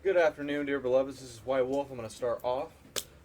Good afternoon, dear beloveds. This is White Wolf. I'm going to start off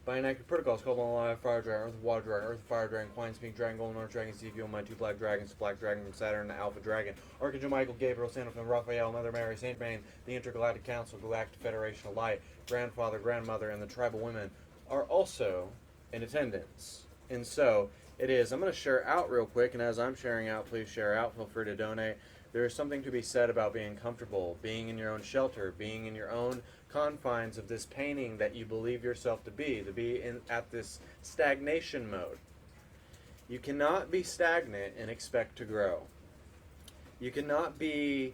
by enacting protocols called on Live Fire Dragon, Earth Water Dragon, Earth Fire Dragon, Quine Speak Dragon, Golden Orange Dragon, Ezekiel, my two Black Dragons from Saturn, the Alpha Dragon, Archangel Michael, Gabriel, Sandalphon, Raphael, Mother Mary, Saint Germain, the Intergalactic Council, Galactic Federation of Light, Grandfather, Grandmother, and the Tribal Women are also in attendance. And so it is. I'm going to share out real quick, and as I'm sharing out, please share out. Feel free to donate. There is something to be said about being comfortable, being in your own shelter, being in your own confines of this painting that you believe yourself to be at this stagnation mode. You cannot be stagnant and expect to grow. You cannot be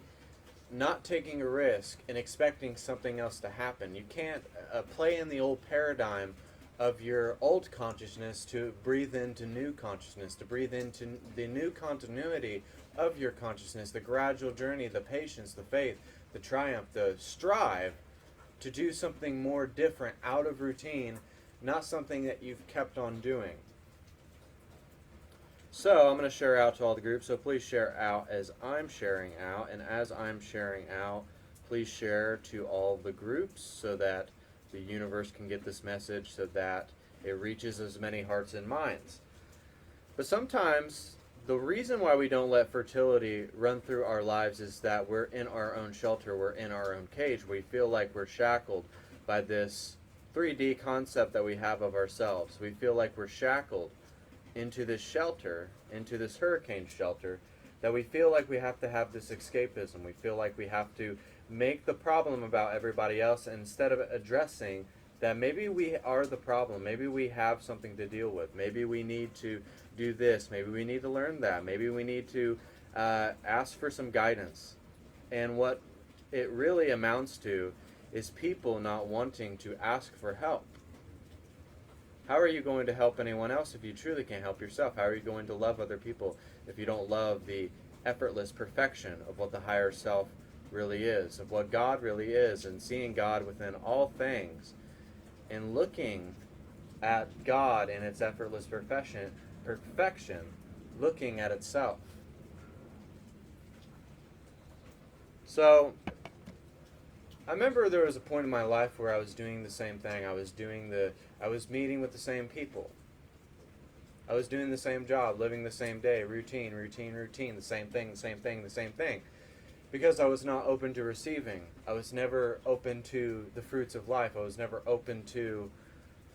not taking a risk and expecting something else to happen. You can't play in the old paradigm of your old consciousness to breathe into new consciousness, to breathe into the new continuity of your consciousness, the gradual journey, the patience, the faith, the triumph, the strive to do something more different out of routine, not something that you've kept on doing. So I'm going to share out to all the groups, so please share out as I'm sharing out, and as I'm sharing out, please share to all the groups so that the universe can get this message, so that it reaches as many hearts and minds. But sometimes the reason why we don't let fertility run through our lives is that we're in our own shelter, we're in our own cage. We feel like we're shackled by this 3D concept that we have of ourselves. We feel like we're shackled into this shelter, into this hurricane shelter, that we feel like we have to have this escapism. We feel like we have to make the problem about everybody else instead of addressing that maybe we are the problem. Maybe we have something to deal with. Maybe we need to do this. Maybe we need to learn that. Maybe we need to ask for some guidance. And what it really amounts to is people not wanting to ask for help. How are you going to help anyone else if you truly can't help yourself? How are you going to love other people if you don't love the effortless perfection of what the higher self really is, of what God really is, and seeing God within all things, and looking at God in its effortless perfection, looking at itself. So, I remember there was a point in my life where I was doing the same thing. I was meeting with the same people. I was doing the same job, living the same day, routine, the same thing. Because I was not open to receiving. I was never open to the fruits of life. I was never open to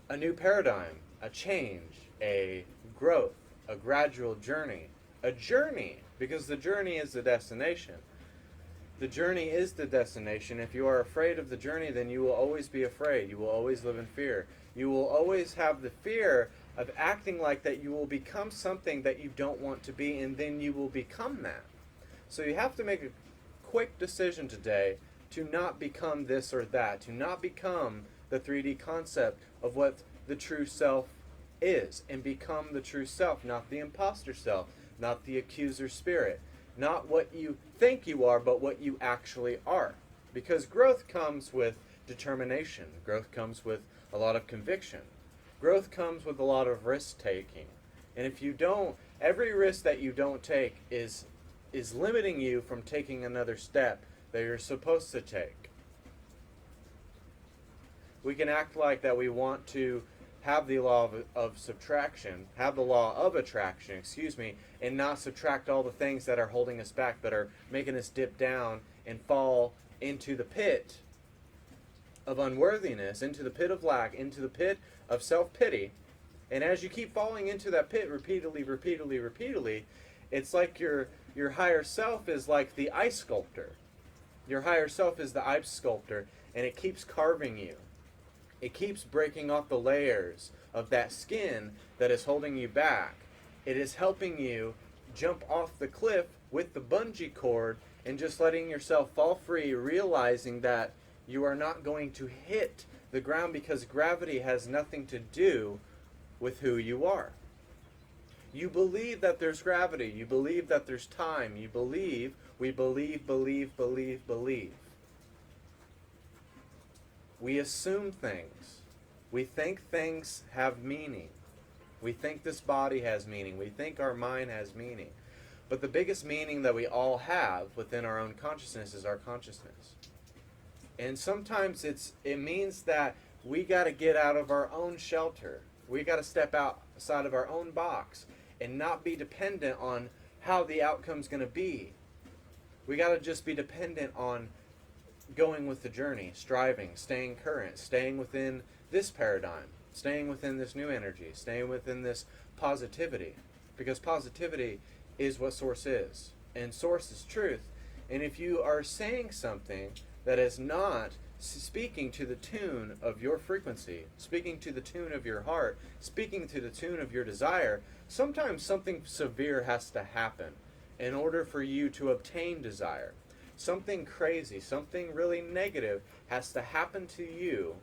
a new paradigm, a change, a growth, a gradual journey. A journey, because the journey is the destination. The journey is the destination. If you are afraid of the journey, then you will always be afraid. You will always live in fear. You will always have the fear of acting like that you will become something that you don't want to be, and then you will become that. So you have to make a quick decision today to not become this or that, to not become the 3D concept of what the true self is, and become the true self, not the imposter self, not the accuser spirit, not what you think you are, but what you actually are. Because growth comes with determination. Growth comes with a lot of conviction. Growth comes with a lot of risk-taking. And if you don't, every risk that you don't take is limiting you from taking another step that you're supposed to take. We can act like that we want to have the law of subtraction, have the law of attraction, and not subtract all the things that are holding us back, that are making us dip down and fall into the pit of unworthiness, into the pit of lack, into the pit of self-pity. And as you keep falling into that pit repeatedly, it's like your higher self is like the ice sculptor. Your higher self is the ice sculptor, and it keeps carving you. It keeps breaking off the layers of that skin that is holding you back. It is helping you jump off the cliff with the bungee cord and just letting yourself fall free, realizing that you are not going to hit the ground because gravity has nothing to do with who you are. You believe that there's gravity. You believe that there's time. We believe. We assume things. We think things have meaning. We think this body has meaning. We think our mind has meaning. But the biggest meaning that we all have within our own consciousness is our consciousness. And sometimes it means that we got to get out of our own shelter. We got to step outside of our own box and not be dependent on how the outcome's going to be. We got to just be dependent on going with the journey, striving, staying current, staying within this paradigm, staying within this new energy, staying within this positivity. Because positivity is what Source is. And Source is truth. And if you are saying something that is not speaking to the tune of your frequency, speaking to the tune of your heart, speaking to the tune of your desire, sometimes something severe has to happen in order for you to obtain desire. Something crazy, something really negative has to happen to you.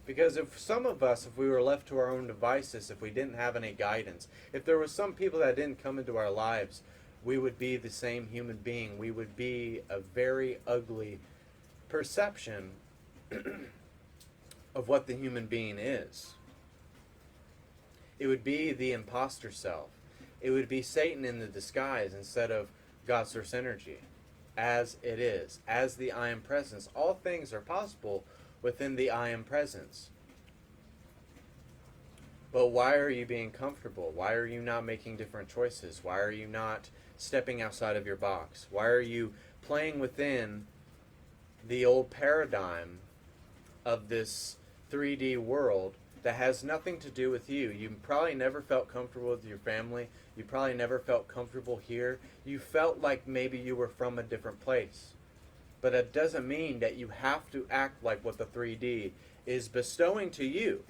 Because if some of us, if we were left to our own devices, if we didn't have any guidance, if there were some people that didn't come into our lives, we would be the same human being. We would be a very ugly perception of what the human being is. It would be the imposter self. It would be Satan in the disguise instead of God's source energy, as it is, as the I am presence. All things are possible within the I am presence. But why are you being comfortable? Why are you not making different choices? Why are you not stepping outside of your box? Why are you playing within the old paradigm of this 3D world that has nothing to do with you? You probably never felt comfortable with your family. You probably never felt comfortable here. You felt like maybe you were from a different place. But it doesn't mean that you have to act like what the 3D is bestowing to you.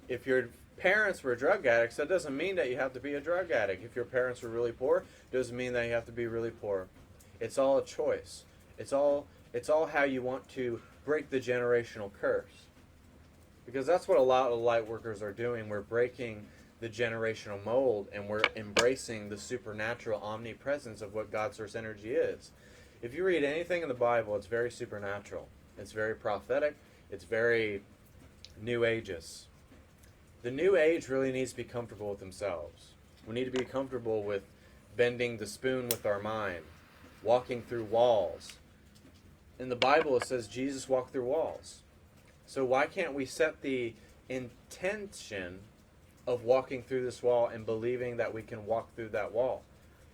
If your parents were drug addicts, that doesn't mean that you have to be a drug addict. If your parents were really poor, it doesn't mean that you have to be really poor. It's all a choice. It's all how you want to break the generational curse. Because that's what a lot of light workers are doing. We're breaking the generational mold, and we're embracing the supernatural omnipresence of what God's source energy is. If you read anything in the Bible, it's very supernatural. It's very prophetic. It's very New Ageist. The New Age really needs to be comfortable with themselves. We need to be comfortable with bending the spoon with our mind, walking through walls. In the Bible, it says Jesus walked through walls. So why can't we set the intention of walking through this wall and believing that we can walk through that wall?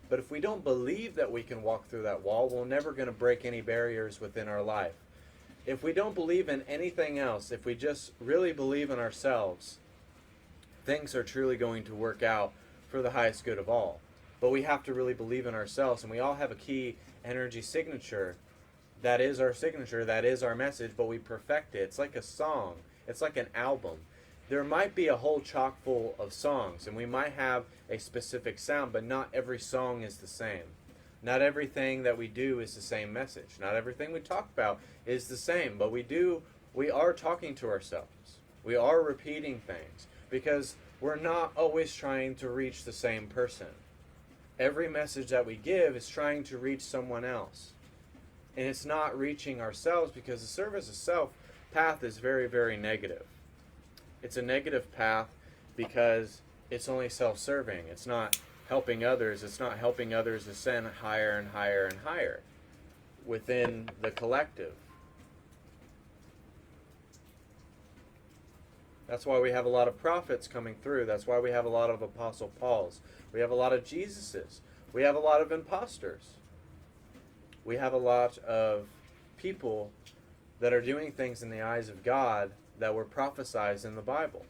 But if we don't believe that we can walk through that wall, we're never going to break any barriers within our life. If we don't believe in anything else, if we just really believe in ourselves, things are truly going to work out for the highest good of all. But we have to really believe in ourselves, and we all have a key energy signature. That is our signature, that is our message, but we perfect it. It's like a song. It's like an album. There might be a whole chock full of songs, and we might have a specific sound, but not every song is the same. Not everything that we do is the same message. Not everything we talk about is the same, but we are talking to ourselves. We are repeating things, because we're not always trying to reach the same person. Every message that we give is trying to reach someone else. And it's not reaching ourselves, because the service of self path is very, very negative. It's a negative path because it's only self-serving. It's not helping others. It's not helping others ascend higher and higher and higher within the collective. That's why we have a lot of prophets coming through. That's why we have a lot of Apostle Pauls. We have a lot of Jesuses. We have a lot of imposters. We have a lot of people that are doing things in the eyes of God that were prophesied in the Bible.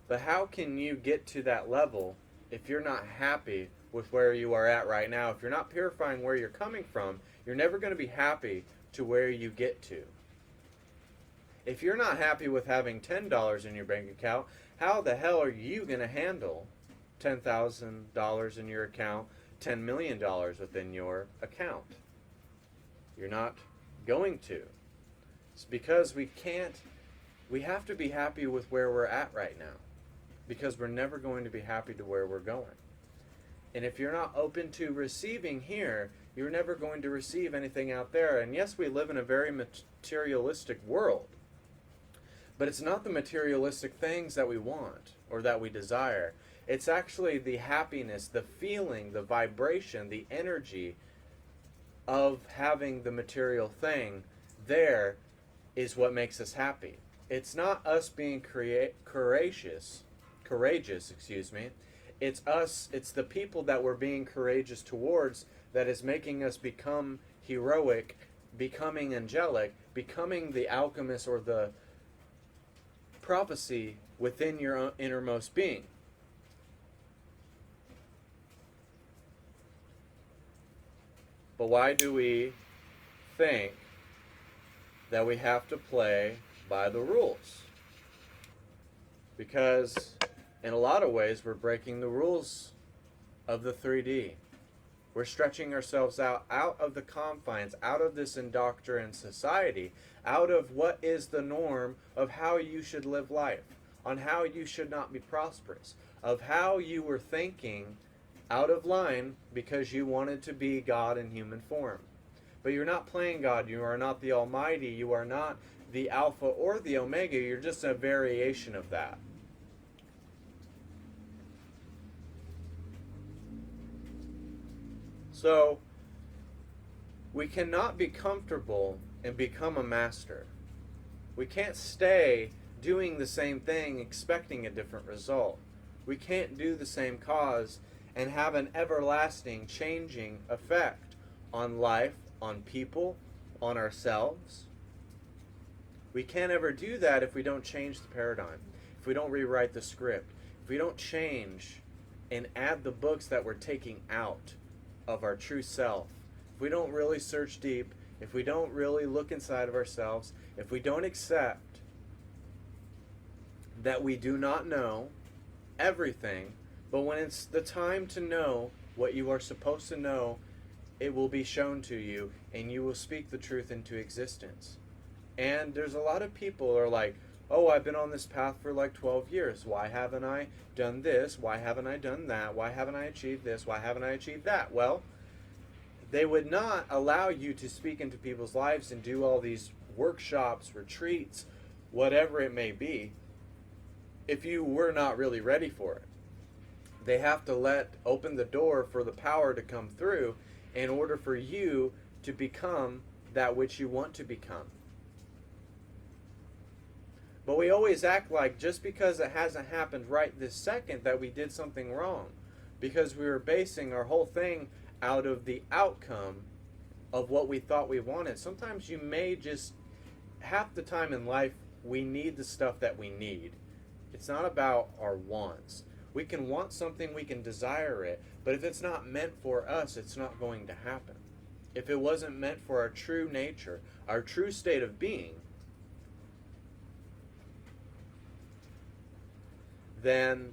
But how can you get to that level if you're not happy with where you are at right now? If you're not purifying where you're coming from, you're never going to be happy to where you get to. If you're not happy with having $10 in your bank account, how the hell are you going to handle $10,000 in your account, $10 million within your account? You're not going to. It's because we have to be happy with where we're at right now, because we're never going to be happy to where we're going. And if you're not open to receiving here, you're never going to receive anything out there. And yes, we live in a very materialistic world. But it's not the materialistic things that we want or that we desire. It's actually the happiness, the feeling, the vibration, the energy of having the material thing there is what makes us happy. It's not us being courageous, excuse me. It's us, it's the people that we're being courageous towards that is making us become heroic, becoming angelic, becoming the alchemist or the prophecy within your own innermost being. But why do we think that we have to play by the rules? Because in a lot of ways we're breaking the rules of the 3D. We're stretching ourselves out of the confines, out of this indoctrined society, out of what is the norm of how you should live life, on how you should not be prosperous, of how you were thinking out of line because you wanted to be God in human form. But you're not playing God. You are not the Almighty. You are not the Alpha or the Omega. You're just a variation of that. So, we cannot be comfortable and become a master. We can't stay doing the same thing expecting a different result. We can't do the same cause and have an everlasting changing effect on life, on people, on ourselves. We can't ever do that if we don't change the paradigm, if we don't rewrite the script, if we don't change and add the books that we're taking out of our true self, if we don't really search deep, if we don't really look inside of ourselves, if we don't accept that we do not know everything, but when it's the time to know what you are supposed to know, it will be shown to you and you will speak the truth into existence. And there's a lot of people who are like, oh, I've been on this path for like 12 years. Why haven't I done this? Why haven't I done that? Why haven't I achieved this? Why haven't I achieved that? Well, they would not allow you to speak into people's lives and do all these workshops, retreats, whatever it may be, if you were not really ready for it. They have to open the door for the power to come through in order for you to become that which you want to become. But we always act like just because it hasn't happened right this second that we did something wrong, because we were basing our whole thing out of the outcome of what we thought we wanted. Sometimes you may just, half the time in life, we need the stuff that we need. It's not about our wants. We can want something, we can desire it, but if it's not meant for us, it's not going to happen. If it wasn't meant for our true nature, our true state of being, then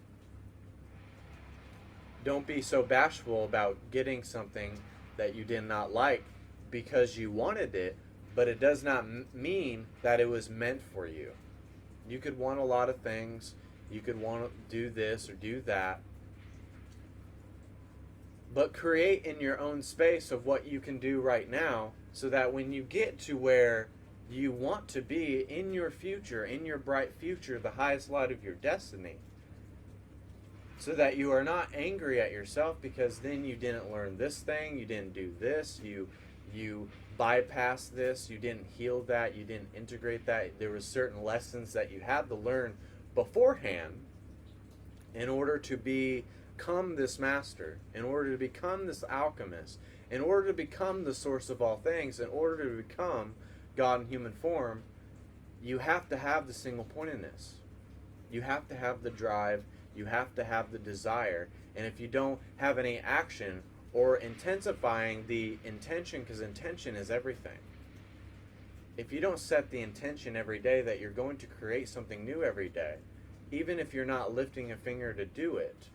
don't be so bashful about getting something that you did not like because you wanted it, but it does not mean that it was meant for you. You could want a lot of things. You could want to do this or do that. But create in your own space of what you can do right now so that when you get to where you want to be in your future, in your bright future, the highest light of your destiny, so that you are not angry at yourself because then you didn't learn this thing, you didn't do this, you bypassed this, you didn't heal that, you didn't integrate that. There were certain lessons that you had to learn beforehand in order to become this master, in order to become this alchemist, in order to become the source of all things, in order to become God in human form. You have to have the single pointedness. You have to have the drive. You have to have the desire. And if you don't have any action or intensifying the intention, because intention is everything. If you don't set the intention every day that you're going to create something new every day, even if you're not lifting a finger to do it,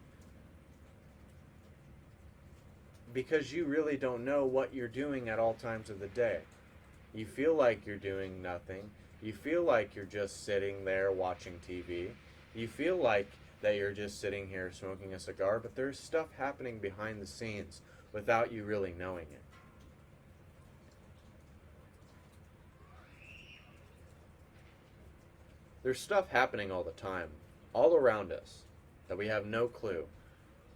because you really don't know what you're doing at all times of the day. You feel like you're doing nothing. You feel like you're just sitting there watching TV. You feel like that you're just sitting here smoking a cigar, but there's stuff happening behind the scenes without you really knowing it. There's stuff happening all the time, all around us, that we have no clue.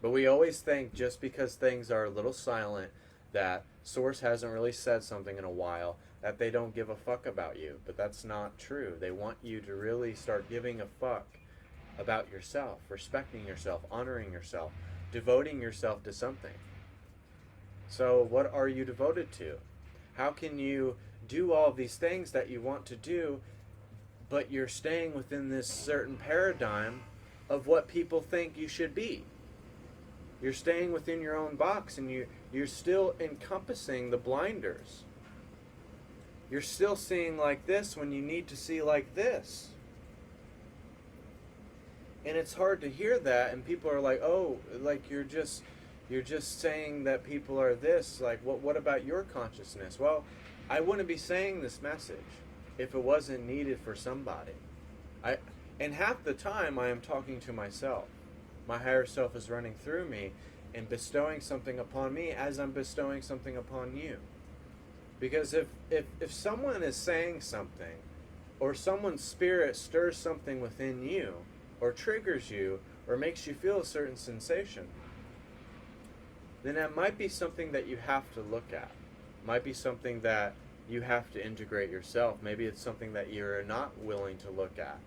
But we always think just because things are a little silent, that Source hasn't really said something in a while, that they don't give a fuck about you. But that's not true. They want you to really start giving a fuck about yourself, respecting yourself, honoring yourself, devoting yourself to something. So what are you devoted to? How can you do all these things that you want to do, but you're staying within this certain paradigm of what people think you should be? You're staying within your own box, and you're still encompassing the blinders. You're still seeing like this when you need to see like this. And it's hard to hear that, and people are like, oh, like you're just saying that people are this. Like, what about your consciousness? Well, I wouldn't be saying this message if it wasn't needed for somebody. And half the time I am talking to myself. My higher self is running through me and bestowing something upon me as I'm bestowing something upon you. Because if someone is saying something, or someone's spirit stirs something within you, or triggers you, or makes you feel a certain sensation, then that might be something that you have to look at. Might be something that you have to integrate yourself. Maybe it's something that you're not willing to look at.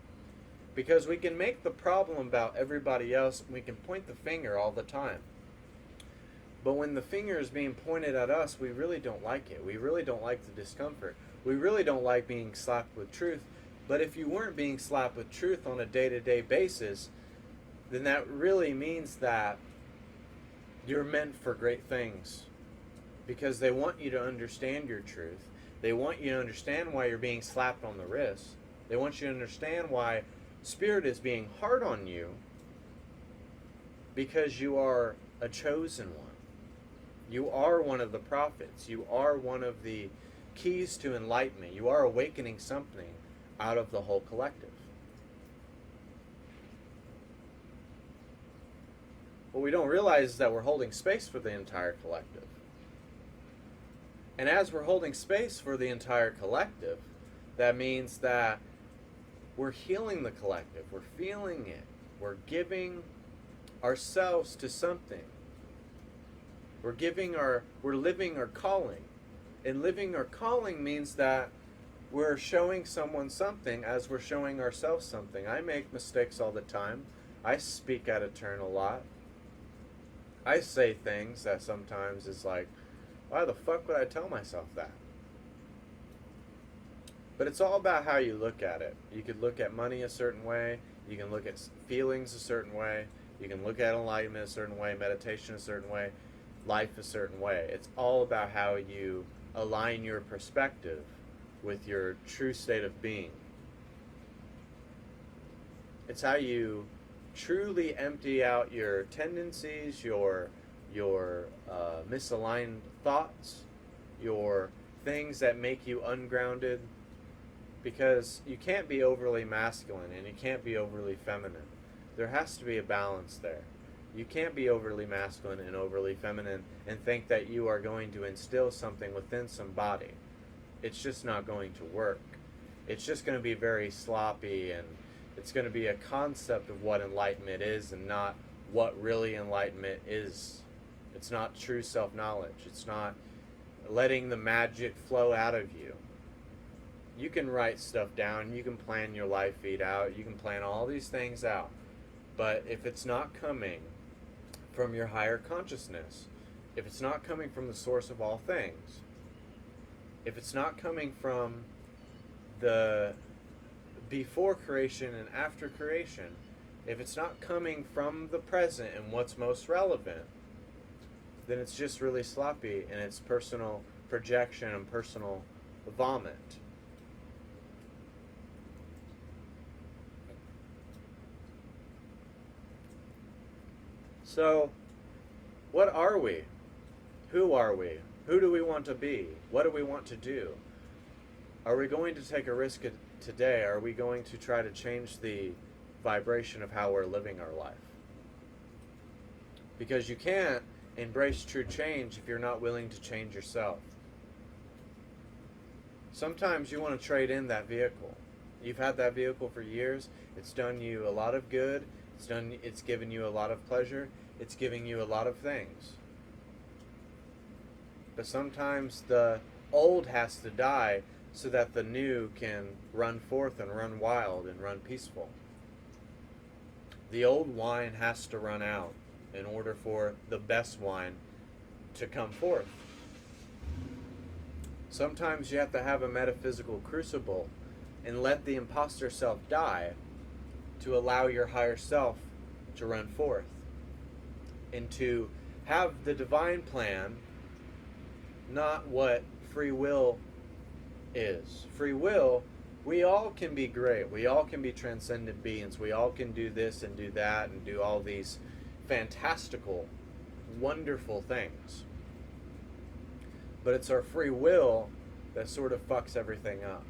Because we can make the problem about everybody else, and we can point the finger all the time. But when the finger is being pointed at us, we really don't like it. We really don't like the discomfort. We really don't like being slapped with truth. But if you weren't being slapped with truth on a day-to-day basis, then that really means that you're meant for great things. Because they want you to understand your truth. They want you to understand why you're being slapped on the wrist. They want you to understand why Spirit is being hard on you, because you are a chosen one. You are one of the prophets. You are one of the keys to enlightenment. You are awakening something out of the whole collective. What we don't realize is that we're holding space for the entire collective. And as we're holding space for the entire collective, that means that we're healing the collective. We're feeling it. We're giving ourselves to something. We're living our calling. And living our calling means that we're showing someone something as we're showing ourselves something. I make mistakes all the time. I speak out of turn a lot. I say things that sometimes is like, why the fuck would I tell myself that? But it's all about how you look at it. You could look at money a certain way. You can look at feelings a certain way. You can look at enlightenment a certain way, meditation a certain way, life a certain way. It's all about how you align your perspective with your true state of being. It's how you truly empty out your tendencies, your misaligned thoughts, your things that make you ungrounded. Because you can't be overly masculine and you can't be overly feminine. There has to be a balance there. You can't be overly masculine and overly feminine and think that you are going to instill something within somebody. It's just not going to work. It's just going to be very sloppy, and it's going to be a concept of what enlightenment is and not what really enlightenment is. It's not true self-knowledge. It's not letting the magic flow out of you. You can write stuff down, you can plan your life feed out, you can plan all these things out. But if it's not coming from your higher consciousness, if it's not coming from the source of all things, if it's not coming from the before creation and after creation, if it's not coming from the present and what's most relevant, then it's just really sloppy, and it's personal projection and personal vomit. So, what are we? Who are we? Who do we want to be? What do we want to do? Are we going to take a risk today? Are we going to try to change the vibration of how we're living our life? Because you can't embrace true change if you're not willing to change yourself. Sometimes you want to trade in that vehicle. You've had that vehicle for years. It's done you a lot of good. It's given you a lot of pleasure. It's giving you a lot of things. But sometimes the old has to die so that the new can run forth and run wild and run peaceful. The old wine has to run out in order for the best wine to come forth. Sometimes you have to have a metaphysical crucible and let the imposter self die to allow your higher self to run forth and to have the divine plan, not what free will is. Free will, we all can be great. We all can be transcendent beings. We all can do this and do that and do all these fantastical, wonderful things. But it's our free will that sort of fucks everything up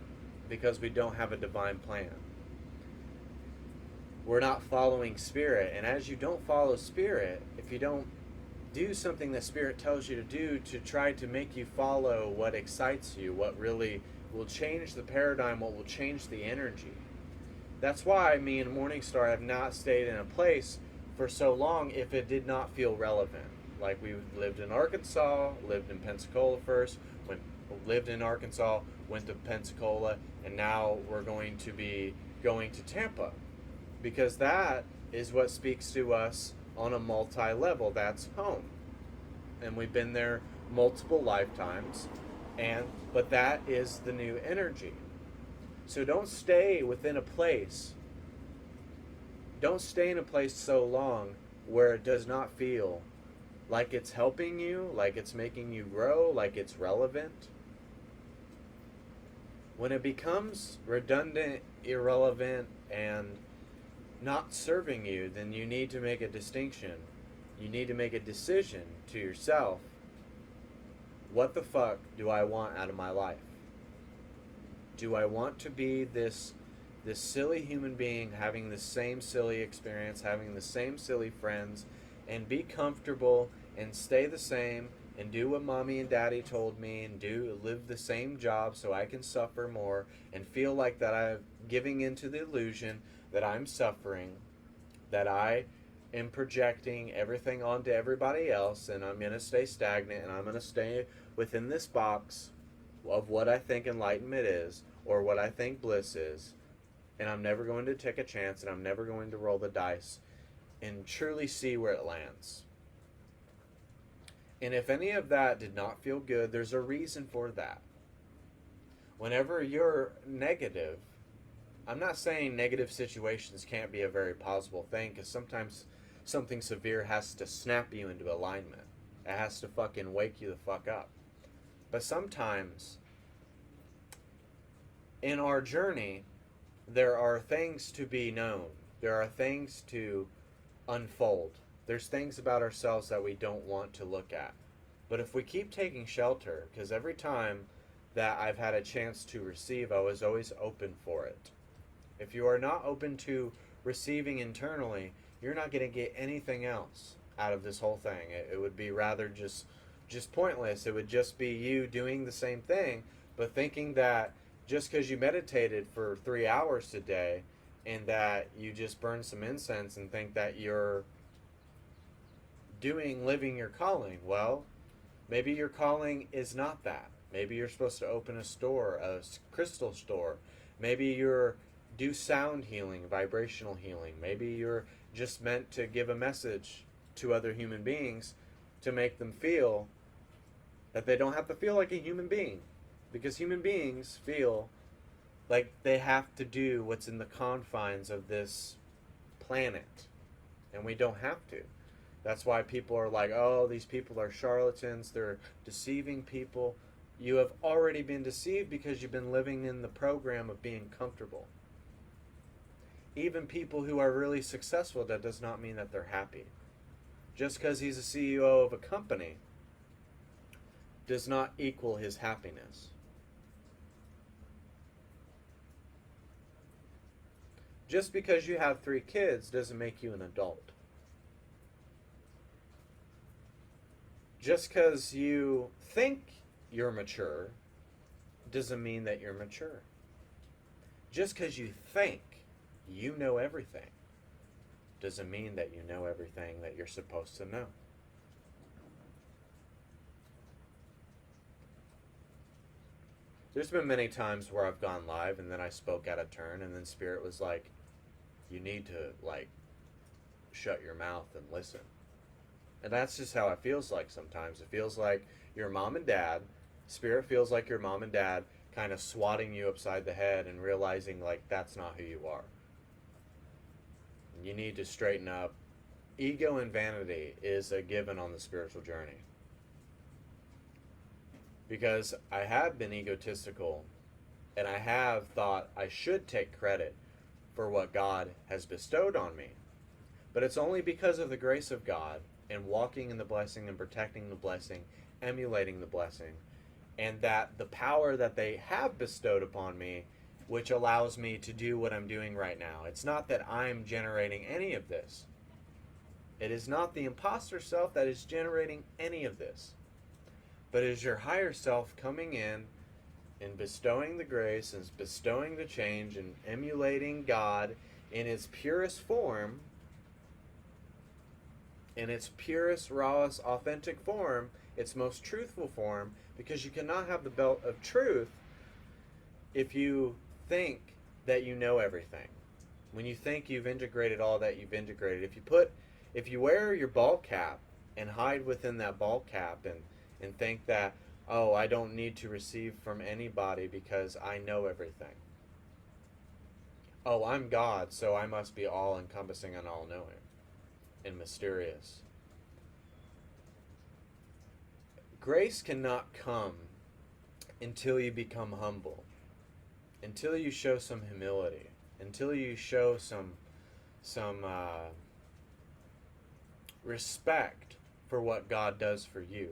because we don't have a divine plan. We're not following Spirit. And as you don't follow Spirit, if you don't do something that Spirit tells you to do to try to make you follow what excites you, what really will change the paradigm, what will change the energy. That's why me and Morningstar have not stayed in a place for so long if it did not feel relevant. Like we lived in Arkansas, lived in Pensacola first, lived in Arkansas, went to Pensacola, and now we're going to be going to Tampa. Because that is what speaks to us on a multi-level. That's home. And we've been there multiple lifetimes. But that is the new energy. So don't stay within a place. Don't stay in a place so long where it does not feel like it's helping you, like it's making you grow, like it's relevant. When it becomes redundant, irrelevant, and not serving you, then you need to make a distinction. You need to make a decision to yourself. What the fuck do I want out of my life? Do I want to be this silly human being having the same silly experience, having the same silly friends, and be comfortable and stay the same and do what mommy and daddy told me and live the same job so I can suffer more and feel like that I'm giving into the illusion that I'm suffering, that I am projecting everything onto everybody else, and I'm going to stay stagnant and I'm going to stay within this box of what I think enlightenment is or what I think bliss is, and I'm never going to take a chance and I'm never going to roll the dice and truly see where it lands. And if any of that did not feel good, there's a reason for that. Whenever you're negative, I'm not saying negative situations can't be a very possible thing, because sometimes something severe has to snap you into alignment. It has to fucking wake you the fuck up. But sometimes in our journey, there are things to be known. There are things to unfold. There's things about ourselves that we don't want to look at. But if we keep taking shelter, because every time that I've had a chance to receive, I was always open for it. If you are not open to receiving internally, you're not going to get anything else out of this whole thing. It would be rather just pointless. It would just be you doing the same thing, but thinking that just because you meditated for 3 hours today and that you just burn some incense and think that you're living your calling. Well, maybe your calling is not that. Maybe you're supposed to open a store, a crystal store. Maybe you're do sound healing, vibrational healing. Maybe you're just meant to give a message to other human beings to make them feel that they don't have to feel like a human being. Because human beings feel like they have to do what's in the confines of this planet. And we don't have to. That's why people are like, oh, these people are charlatans. They're deceiving people. You have already been deceived because you've been living in the program of being comfortable. Even people who are really successful, that does not mean that they're happy. Just because he's a CEO of a company does not equal his happiness. Just because you have 3 kids doesn't make you an adult. Just because you think you're mature doesn't mean that you're mature. Just because you think you know everything doesn't mean that you know everything that you're supposed to know. There's been many times where I've gone live and then I spoke out of turn, and then Spirit was like, you need to, like, shut your mouth and listen. And that's just how it feels like sometimes. It feels like your mom and dad, Spirit feels like your mom and dad kind of swatting you upside the head and realizing, like, that's not who you are. You need to straighten up. Ego and vanity is a given on the spiritual journey. Because I have been egotistical, and I have thought I should take credit for what God has bestowed on me. But it's only because of the grace of God and walking in the blessing and protecting the blessing, emulating the blessing, and that the power that they have bestowed upon me, which allows me to do what I'm doing right now. It's not that I'm generating any of this. It is not the imposter self that is generating any of this. But it is your higher self coming in and bestowing the grace and bestowing the change and emulating God in its purest form, in its purest, rawest, authentic form, its most truthful form, because you cannot have the belt of truth if you think that you know everything. When you think you've integrated all that you've integrated, if you wear your ball cap and hide within that ball cap and think that, oh, I don't need to receive from anybody because I know everything. Oh, I'm God, so I must be all-encompassing and all-knowing and mysterious. Grace cannot come until you become humble, until you show some humility, until you show some respect for what God does for you.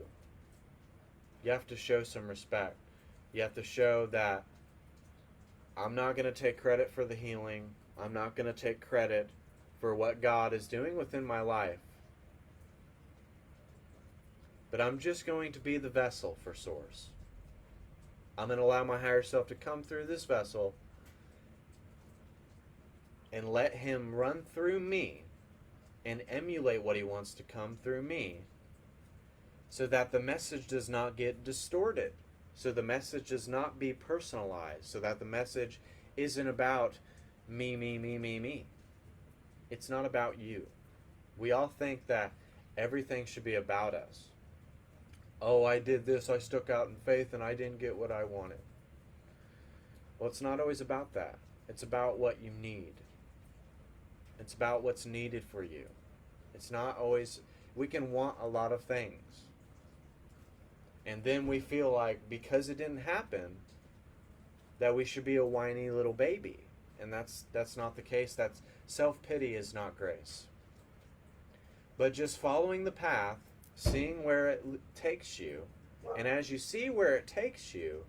You have to show some respect. You have to show that I'm not going to take credit for the healing. I'm not going to take credit for what God is doing within my life. But I'm just going to be the vessel for Source. I'm going to allow my higher self to come through this vessel and let him run through me and emulate what he wants to come through me, so that the message does not get distorted, so the message does not be personalized, so that the message isn't about me, me, me, me, me. It's not about you. We all think that everything should be about us. Oh, I did this, I stuck out in faith, and I didn't get what I wanted. Well, it's not always about that. It's about what you need. It's about what's needed for you. It's not always... We can want a lot of things. And then we feel like, because it didn't happen, that we should be a whiny little baby. And that's not the case. That's self-pity is not grace. But just following the path, seeing where it takes you, and as you see where it takes you,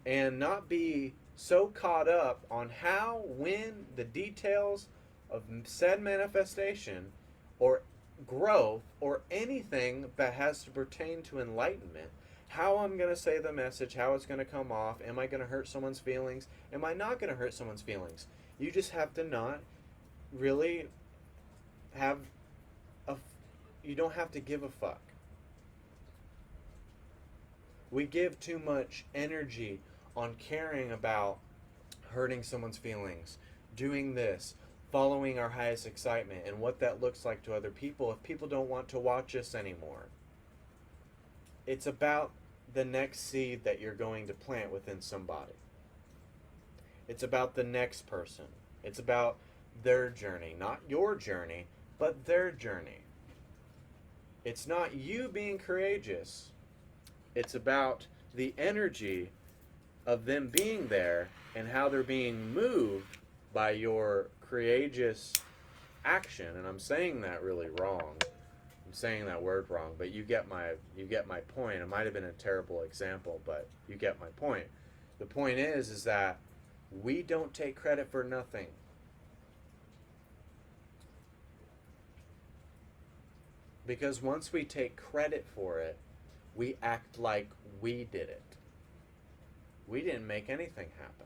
and not be so caught up on how, when, the details of said manifestation or growth or anything that has to pertain to enlightenment, how I'm going to say the message, how it's going to come off, am I going to hurt someone's feelings, am I not going to hurt someone's feelings? You just have to not really have you don't have to give a fuck. We give too much energy on caring about hurting someone's feelings, doing this, following our highest excitement, and what that looks like to other people if people don't want to watch us anymore. It's about the next seed that you're going to plant within somebody. It's about the next person. It's about their journey, not your journey, but their journey. It's not you being courageous. It's about the energy of them being there and how they're being moved by your courageous action. And I'm saying that really wrong. I'm saying that word wrong, but you get my point. It might have been a terrible example, but you get my point. The point is that we don't take credit for nothing. Because once we take credit for it, we act like we did it. We didn't make anything happen.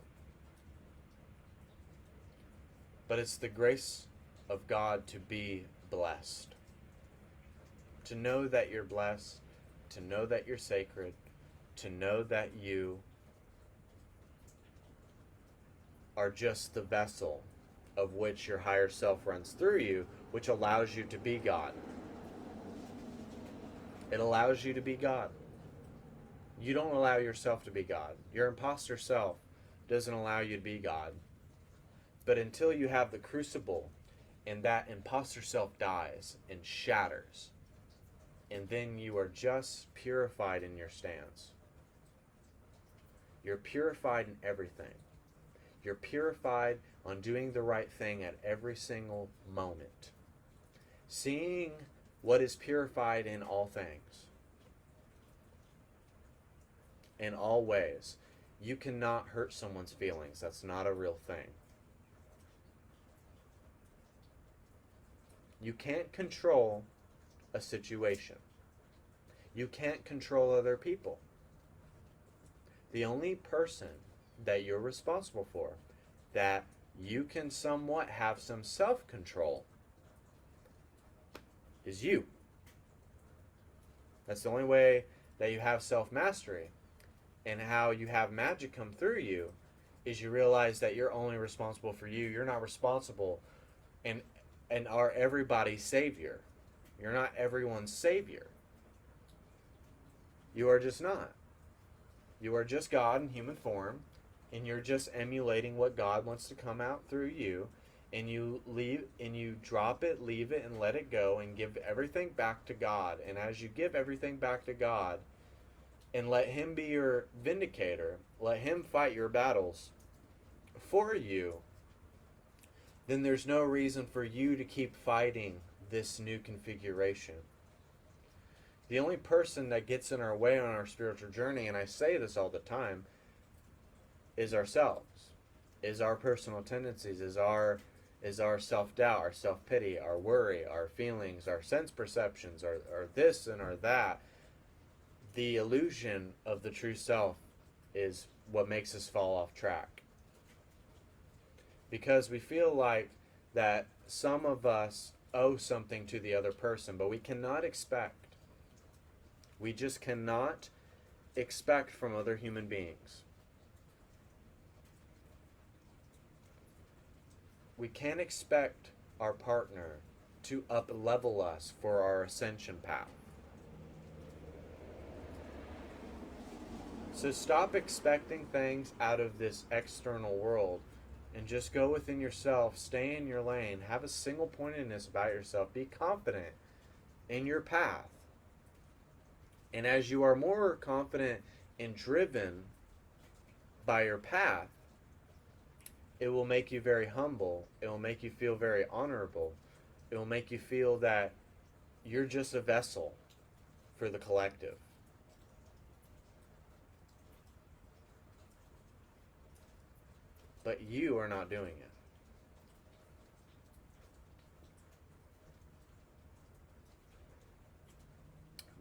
But it's the grace of God to be blessed. To know that you're blessed, to know that you're sacred, to know that you are just the vessel of which your higher self runs through you, which allows you to be God. It allows you to be God. You don't allow yourself to be God. Your imposter self doesn't allow you to be God. But until you have the crucible and that imposter self dies and shatters, and then you are just purified in your stance. You're purified in everything. You're purified on doing the right thing at every single moment. Seeing what is purified in all things. In all ways. You cannot hurt someone's feelings. That's not a real thing. You can't control a situation. You can't control other people. The only person that you're responsible for, that you can somewhat have some self-control, is you. That's the only way that you have self-mastery. And how you have magic come through you is you realize that you're only responsible for you. You're not responsible and are everybody's savior. You're not everyone's savior. You are just not. You are just God in human form, and you're just emulating what God wants to come out through you, and you drop it, leave it, and let it go, and give everything back to God. And as you give everything back to God, and let Him be your vindicator, let Him fight your battles for you, then there's no reason for you to keep fighting this new configuration. The only person that gets in our way on our spiritual journey, and I say this all the time, is ourselves, is our personal tendencies, is our self-doubt, our self-pity, our worry, our feelings, our sense perceptions, our this and our that. The illusion of the true self is what makes us fall off track. Because we feel like that some of us owe something to the other person, but we cannot expect. We just cannot expect from other human beings. We can't expect our partner to up-level us for our ascension path. So stop expecting things out of this external world and just go within yourself, stay in your lane, have a single pointedness about yourself, be confident in your path. And as you are more confident and driven by your path, it will make you very humble. It will make you feel very honorable. It will make you feel that you're just a vessel for the collective. But you are not doing it.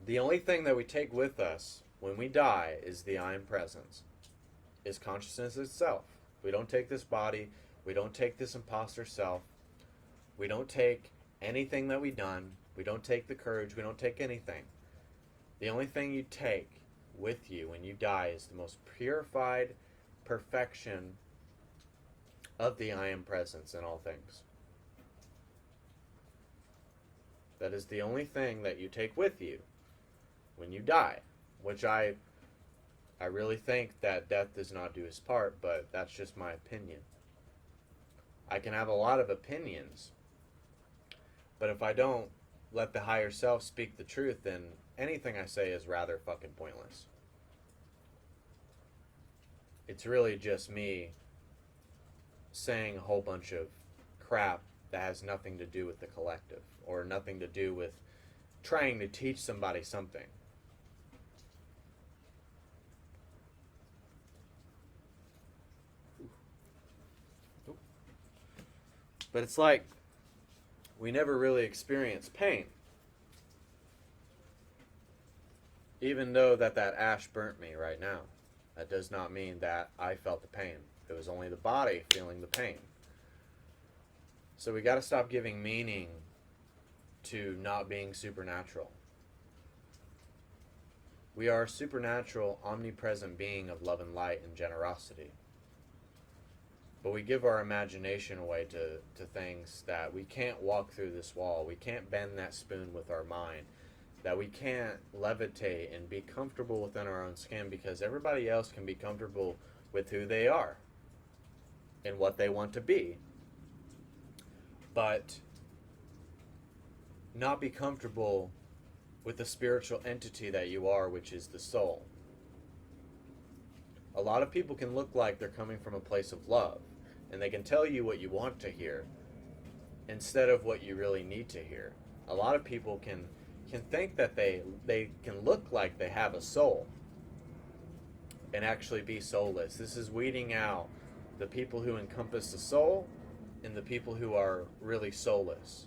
The only thing that we take with us when we die is the I am presence, is consciousness itself. We don't take this body. We don't take this imposter self. We don't take anything that we've done. We don't take the courage. We don't take anything. The only thing you take with you when you die is the most purified perfection of the I am presence in all things. That is the only thing that you take with you when you die, which I really think that death does not do its part, but that's just my opinion. I can have a lot of opinions, but if I don't let the higher self speak the truth, then anything I say is rather fucking pointless. It's really just me saying a whole bunch of crap that has nothing to do with the collective or nothing to do with trying to teach somebody something. But it's like we never really experience pain. Even though that ash burnt me right now, that does not mean that I felt the pain. It was only the body feeling the pain. So we got to stop giving meaning to not being supernatural. We are a supernatural, omnipresent being of love and light and generosity. But we give our imagination away to things that we can't walk through this wall. We can't bend that spoon with our mind. That we can't levitate and be comfortable within our own skin, because everybody else can be comfortable with who they are and what they want to be. But not be comfortable with the spiritual entity that you are, which is the soul. A lot of people can look like they're coming from a place of love, and they can tell you what you want to hear instead of what you really need to hear. A lot of people can think that they can look like they have a soul and actually be soulless. This is weeding out the people who encompass the soul and the people who are really soulless.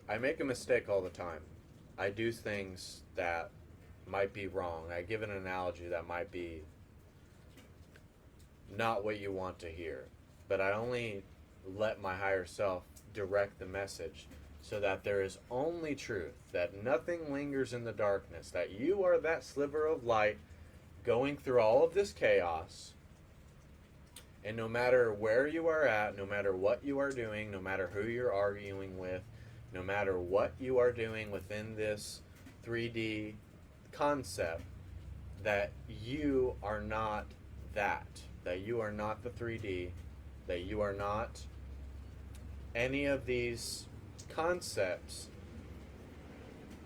I make a mistake all the time. I do things that might be wrong. I give an analogy that might be not what you want to hear. But I only let my higher self direct the message so that there is only truth, that nothing lingers in the darkness, that you are that sliver of light going through all of this chaos. And no matter where you are at, no matter what you are doing, no matter who you're arguing with, no matter what you are doing within this 3D concept, that you are not that you are not the 3D, that you are not any of these concepts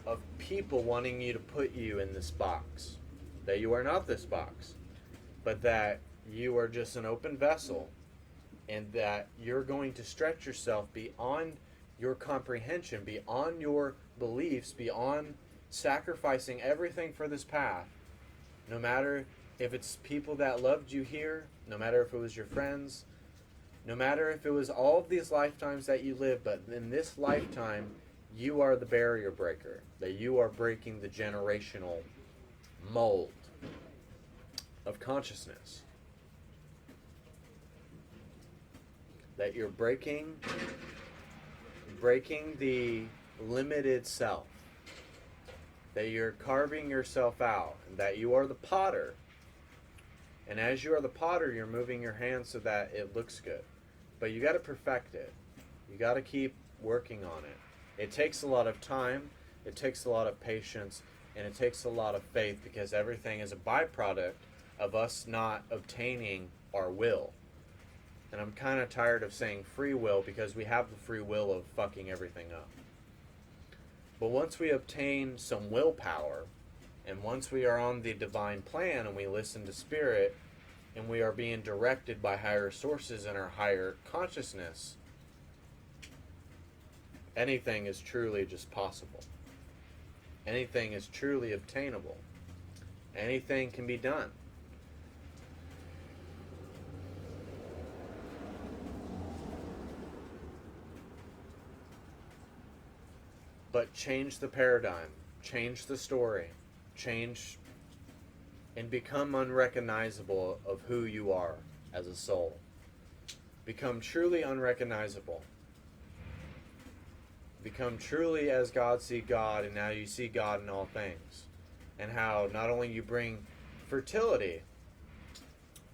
of people wanting you to put you in this box, that you are not this box, but that you are just an open vessel, and that you're going to stretch yourself beyond your comprehension, beyond your beliefs, beyond sacrificing everything for this path. No matter if it's people that loved you here, no matter if it was your friends, no matter if it was all of these lifetimes that you live, but in this lifetime, you are the barrier breaker, that you are breaking the generational mold of consciousness. That you're breaking the limited self, that you're carving yourself out, and that you are the potter. And as you are the potter, you're moving your hands so that it looks good. But you got to perfect it. You got to keep working on it. It takes a lot of time, it takes a lot of patience, and it takes a lot of faith, because everything is a byproduct of us not obtaining our will. And I'm kind of tired of saying free will, because we have the free will of fucking everything up. But once we obtain some willpower, and once we are on the divine plan and we listen to spirit, and we are being directed by higher sources in our higher consciousness, anything is truly just possible. Anything is truly obtainable. Anything can be done. But change the paradigm, change the story, change and become unrecognizable of who you are as a soul. Become truly unrecognizable. Become truly as God see God, and now you see God in all things. And how not only you bring fertility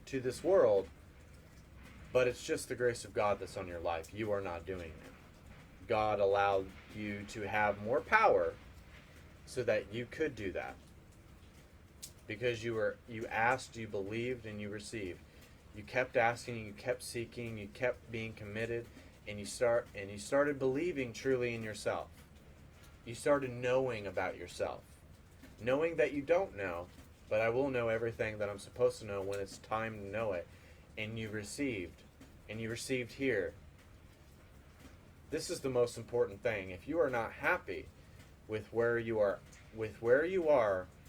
to this world, but it's just the grace of God that's on your life. You are not doing it. God allowed you to have more power so that you could do that. Because you asked, you believed, and you received. You kept asking, you kept seeking, you kept being committed, and you started believing truly in yourself. You started knowing about yourself. Knowing that you don't know, but I will know everything that I'm supposed to know when it's time to know it. And you received. And you received here. This is the most important thing. If you are not happy with where you are,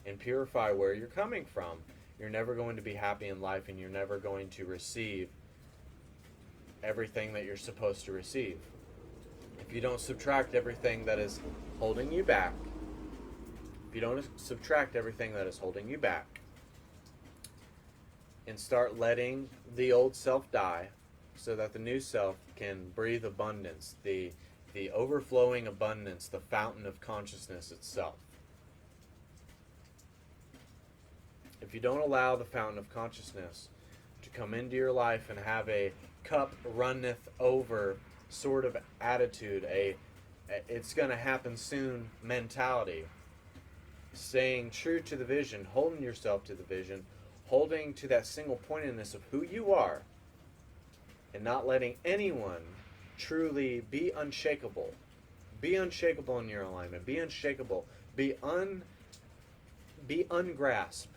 and purify where you're coming from, you're never going to be happy in life, and you're never going to receive everything that you're supposed to receive. if you don't subtract everything that is holding you back, if you don't subtract everything that is holding you back, and start letting the old self die so that the new self can breathe abundance, the overflowing abundance, the fountain of consciousness itself. If you don't allow the fountain of consciousness to come into your life and have a cup runneth over sort of attitude, a it's going to happen soon mentality, staying true to the vision, holding yourself to the vision, holding to that single pointedness of who you are, and not letting anyone truly be unshakable. Be unshakable in your alignment. Be unshakable. Be ungrasped.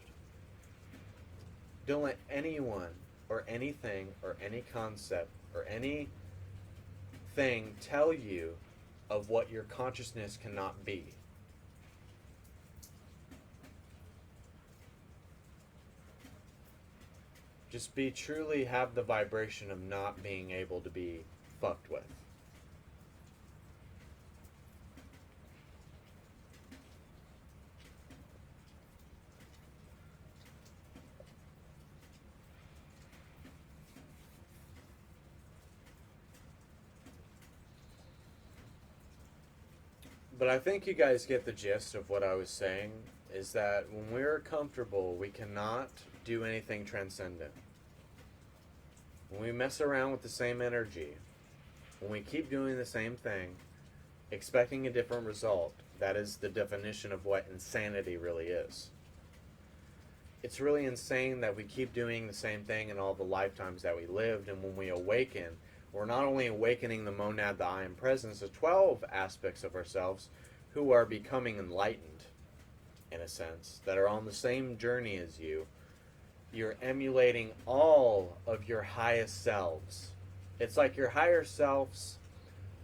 Don't let anyone or anything or any concept or anything tell you of what your consciousness cannot be. Just be truly have the vibration of not being able to be fucked with. But I think you guys get the gist of what I was saying, is that when we're comfortable, we cannot do anything transcendent. When we mess around with the same energy, when we keep doing the same thing, expecting a different result, that is the definition of what insanity really is. It's really insane that we keep doing the same thing in all the lifetimes that we lived, and when we awaken, we're not only awakening the monad, the I am presence, the 12 aspects of ourselves who are becoming enlightened, in a sense, that are on the same journey as you. You're emulating all of your highest selves. It's like your higher selves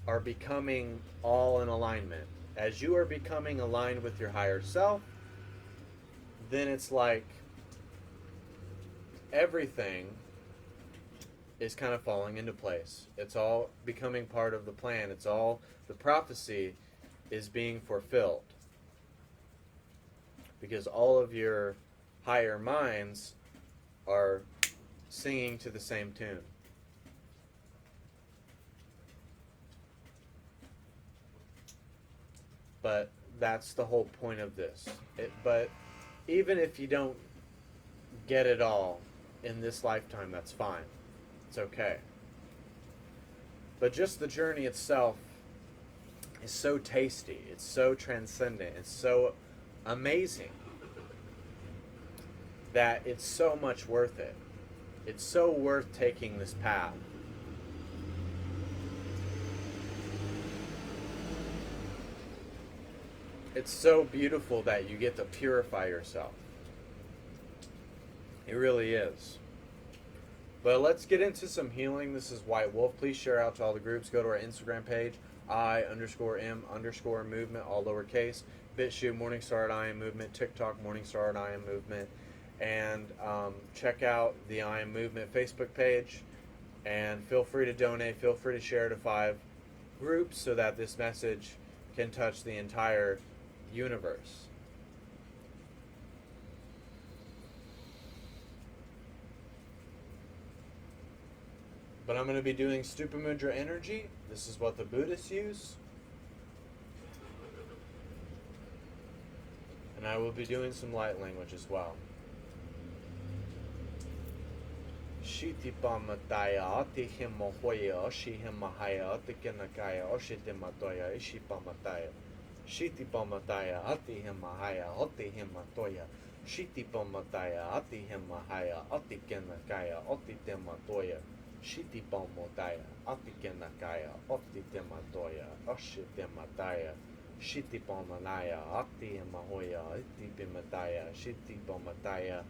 are becoming all in alignment. As you are becoming aligned with your higher self, then it's like everything is kind of falling into place. It's all becoming part of the plan. It's all, the prophecy is being fulfilled. Because all of your higher minds are singing to the same tune. But that's the whole point of this. But even if you don't get it all in this lifetime, that's fine. It's okay. But just the journey itself is so tasty. It's so transcendent. It's so amazing that it's so much worth it. It's so worth taking this path. It's so beautiful that you get to purify yourself. It really is. But let's get into some healing. This is White Wolf. Please share out to all the groups. Go to our Instagram page, I_M_movement, all lowercase. bitchute, MorningStar at I Am Movement. TikTok, MorningStar at I Am Movement. And check out the I Am Movement Facebook page. And feel free to donate. Feel free to share to 5 groups so that this message can touch the entire universe. But I'm going to be doing Stupa Mudra energy. This is what the Buddhists use. And I will be doing some light language as well. Shitipamataya, Tihimohoya, Shihimahaya, Tikinakaya, Shitimataya, Ishipamataya. Shitipamataya, Atihimahaya, Otihimatoya. Shitipamataya, Atihimahaya, Otikinakaya, Otitimatoya. Shitipamotaya, Atikinakaya, Otitimatoya, Oshitimataya. Shitipamanaya, Atihimahoya, Itipimataya, Shitipamataya.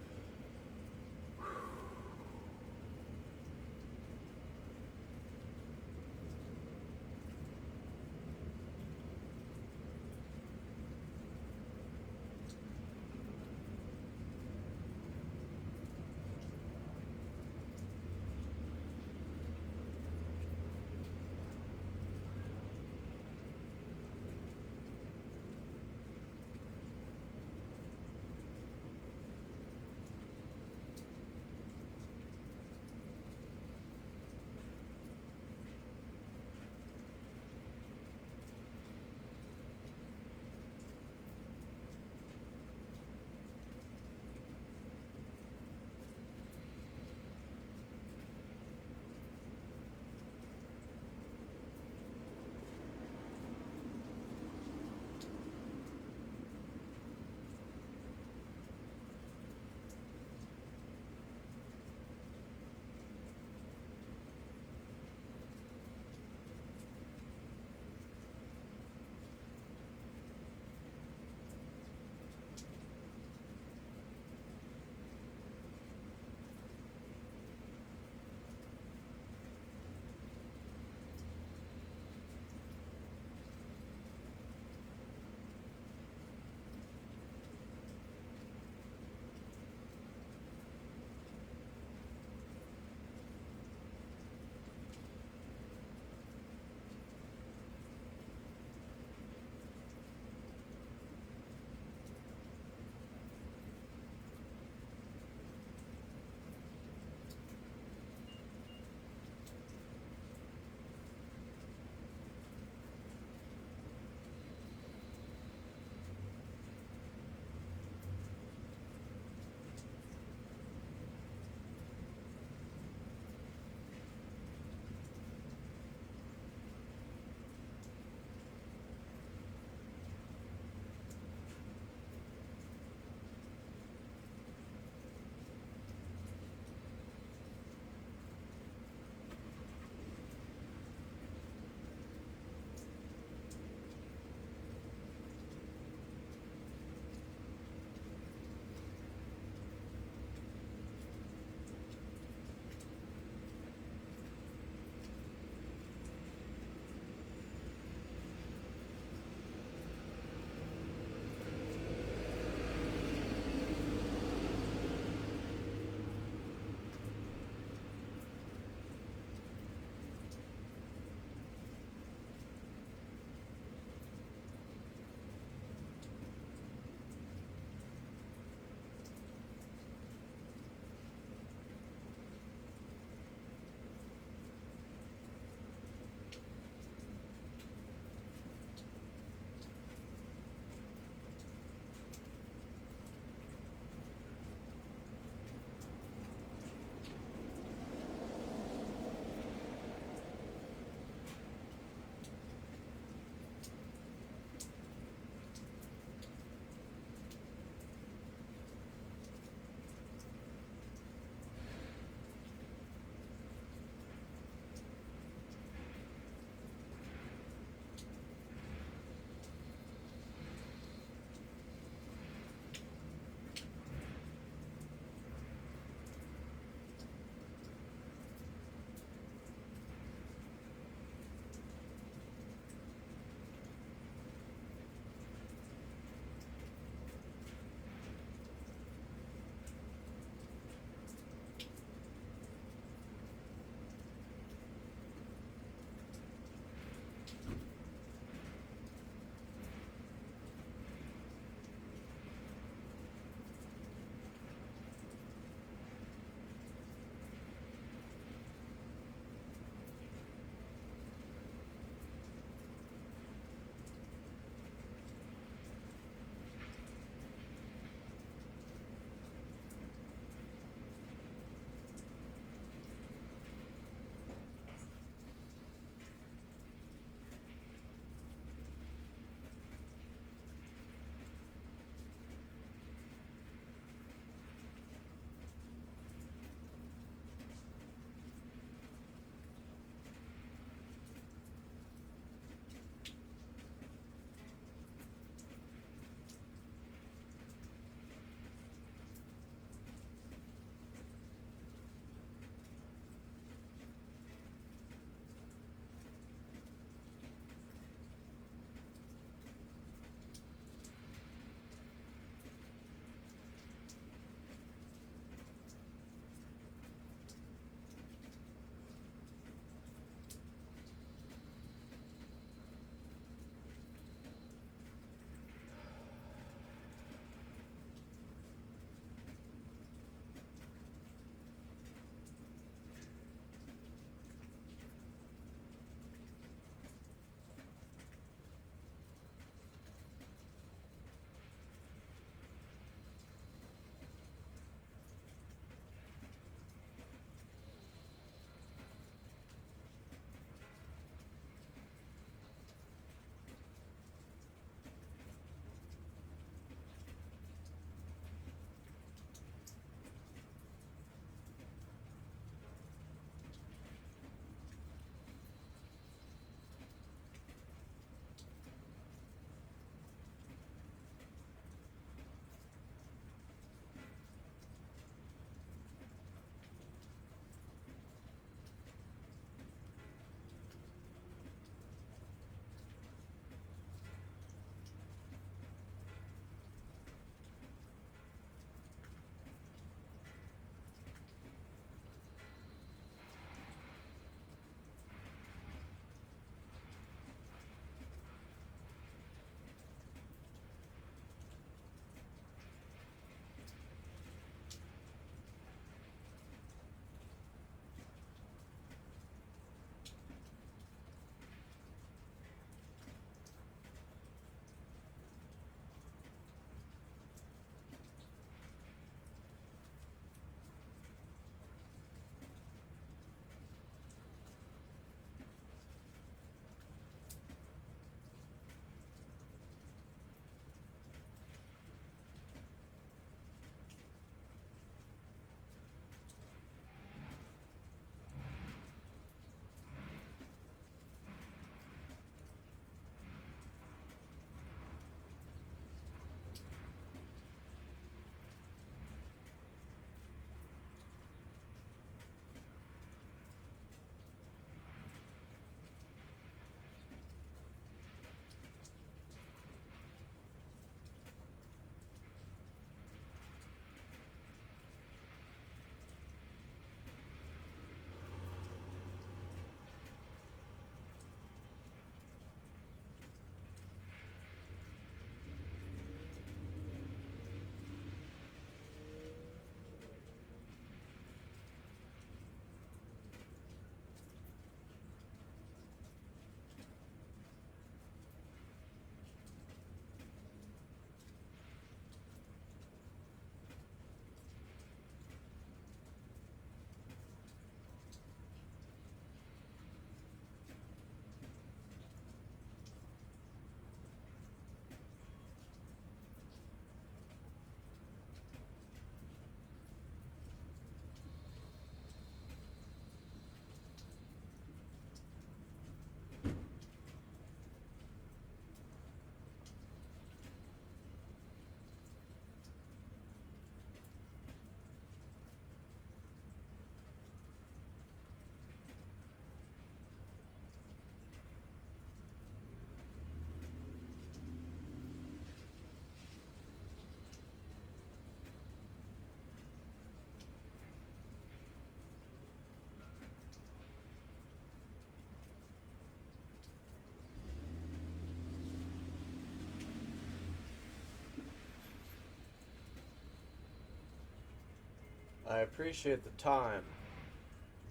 I appreciate the time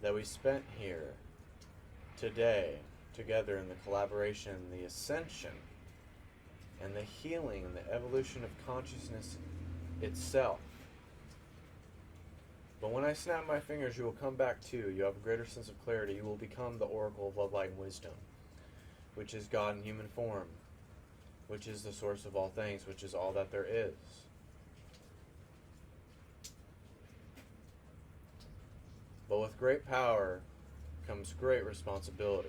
that we spent here today together in the collaboration, the ascension, and the healing and the evolution of consciousness itself. But when I snap my fingers, you will come back too. You have a greater sense of clarity. You will become the oracle of love, light, and wisdom, which is God in human form, which is the source of all things, which is all that there is. But with great power comes great responsibility.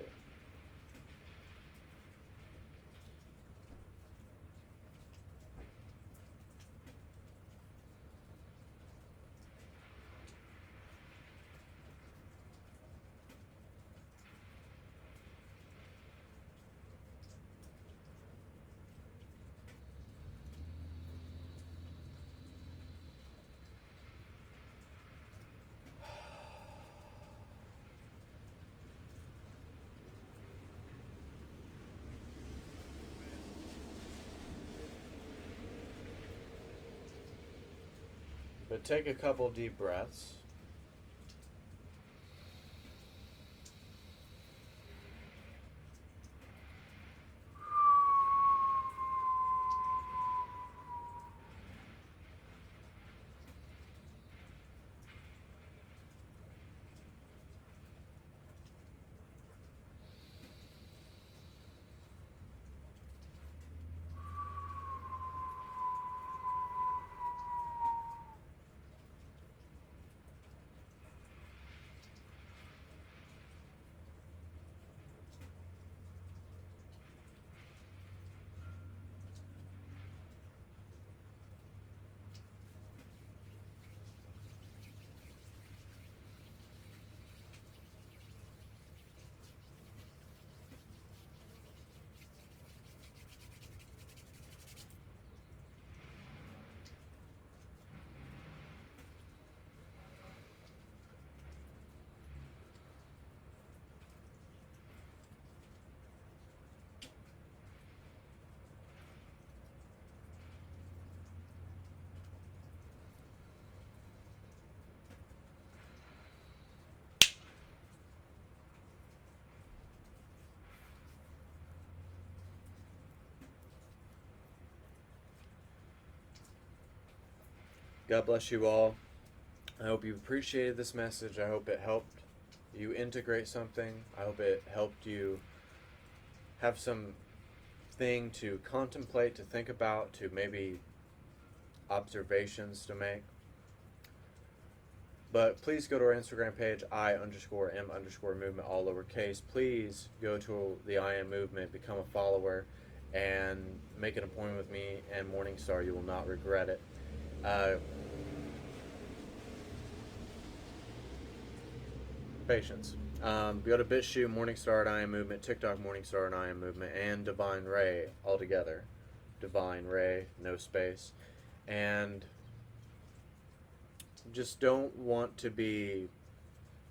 But take a couple deep breaths. God bless you all. I hope you appreciated this message. I hope it helped you integrate something. I hope it helped you have some thing to contemplate, to think about, to maybe observations to make. But please go to our Instagram page, I_M_movement, all lowercase. Please go to the I Am Movement, become a follower, and make an appointment with me and MorningStar. You will not regret it. Patience. Go to bitchute, MorningStar and I Am Movement, TikTok, MorningStar and I Am Movement, and Divine Ray all together. Divine Ray, no space. And just don't want to be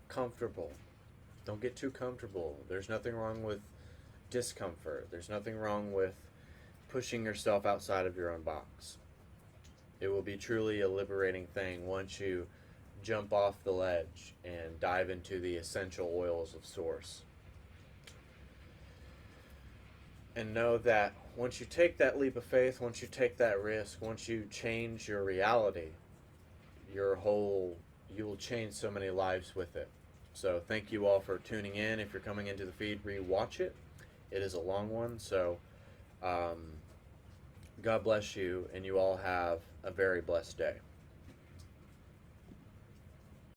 comfortable. Don't get too comfortable. There's nothing wrong with discomfort. There's nothing wrong with pushing yourself outside of your own box. It will be truly a liberating thing once you jump off the ledge and dive into the essential oils of Source. And know that once you take that leap of faith, once you take that risk, once you change your reality, you will change so many lives with it. So thank you all for tuning in. If you're coming into the feed, rewatch it. It is a long one, so God bless you, and you all have a very blessed day.